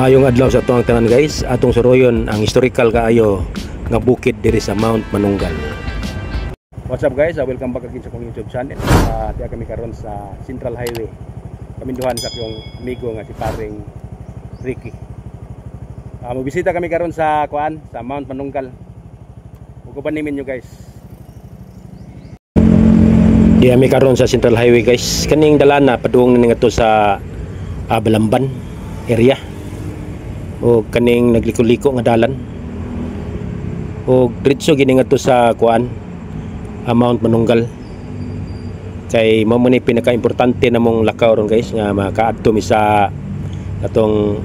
Maayong adlaw sa tuang tanan guys, atong suroyon ang historical kaayo nga bukid diri sa Mount Manunggal. What's up guys, welcome back again sa akong YouTube channel. Tiya kami karon sa Central Highway. Kaminduhan sa akong amigo nga si paring Ricky. Magbisita kami karon sa sa Mount Manunggal. Uguban nimin nyo guys. Diya kami karon sa Central Highway guys. Kaning dalana padung ning ato sa Balamban area. O kaning nagliko-liko nga dalan. O diretso gini ngadto sa Mount Manunggal. Kay mao man ni pinaka-importante namong lakaw ron guys nga makaadto mi sa atong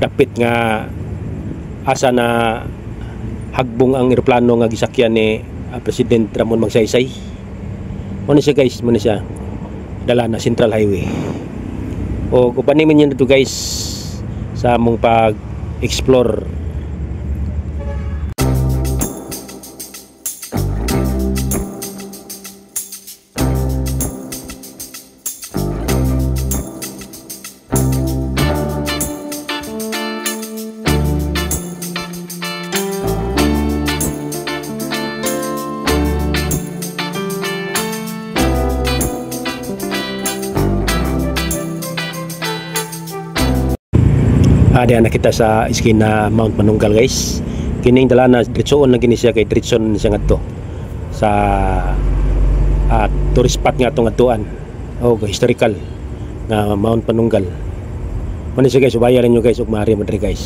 dapit nga asa na hagbong ang eroplano nga gisakyan ni President Ramon Magsaysay. Mo ni siya guys, mo ni siya dala na Central Highway. O upanin niyo dito guys sa among pag-explore. Diyan na kita sa iskina Mount Manunggal guys. Kining dala na diretsoon na gini siya kay diretson siya ngadto sa tourist spot nga atong atuan. Historical nga Mount Manunggal. Mano siya guys, ubayaran nyo guys ug maaari mo diri guys.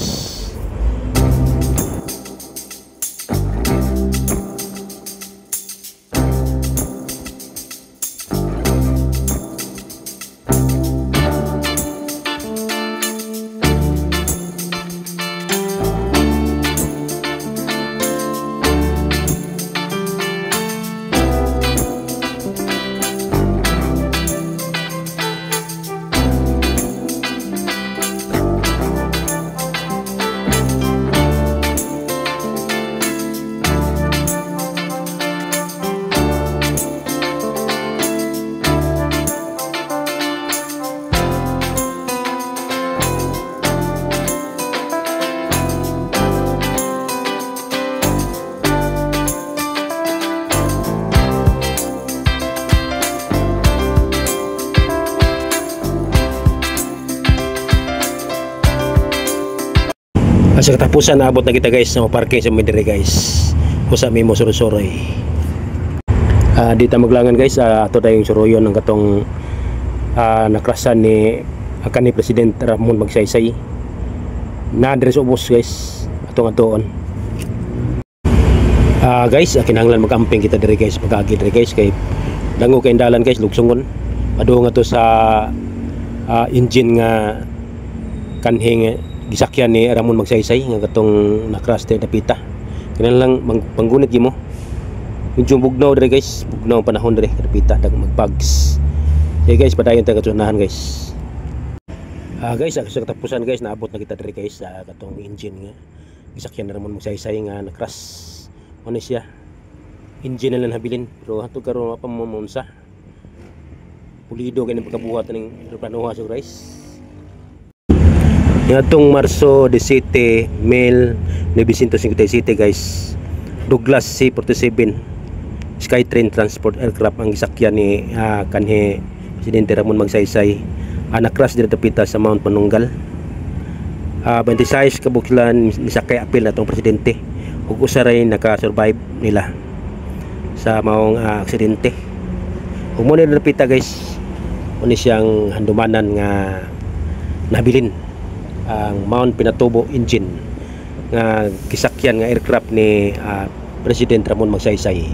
Sa katapusan naabot na kita guys sa parking sa Midire guys. Kusa mi mo suroy-suroy. Dito maglangan guys, ato dayong suroyon ng katong nakrasan ni ni President Ramon Magsaysay. Na dire sa ubos guys, atong atuon. Guys, kinahanglan mag-amping kita dire guys, pag-agi dire guys kay dango kay dalan guys, lugsungon. Padung ato sa engine nga kanhing gisakyan ni Ramon Magsaysay nga katong nakras tay dapita. Kinahanglan panggunit gimo. Medyo bugnaw dire guys, bugnaw panahon dire dapita dag magpags. Okay guys, padayon ta katunahan guys. Guys, sa katapusan guys naabot na kita dire guys sa katong engine nga gisakyan ni Ramon Magsaysay nga nakras. Ano siya? Engine na lang habilin pero hato karon pa mamunsa. Pulido kay ni pagkabuhat ning eroplano sa guys. Itong Marso 17, 1957 guys, Douglas C-47 Skytrain Transport Aircraft ang gisakyan ni kanhi Presidente Ramon Magsaysay. Nakras dito pita sa Mount Manunggal. 26 kabuklan ni sakay apil na itong presidente. Ug usaray naka-survive nila sa maong aksidente. Ug mo na pita guys, mo ni siyang handumanan nga nabilin ang Mount Pinatubo engine nga kisakyan nga aircraft ni President Ramon Magsaysay.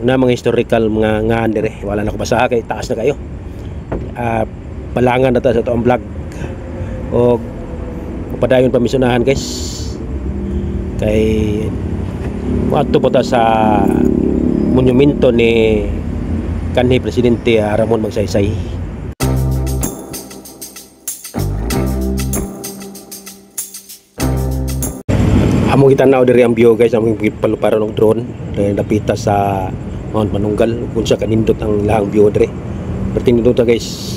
Una mga historical mga nga dire, wala na ko basaha kay taas na kayo. Palangan na ta sa toong vlog o padayon pamisunahan guys kay wato po ta sa monumento ni kanhi Presidente Ramon Magsaysay. Among itanaw diri ang view guys, among paluparon og drone dahil napita sa Mount Manunggal kung sa kanindot ang lahang view diri. Pertinindot guys.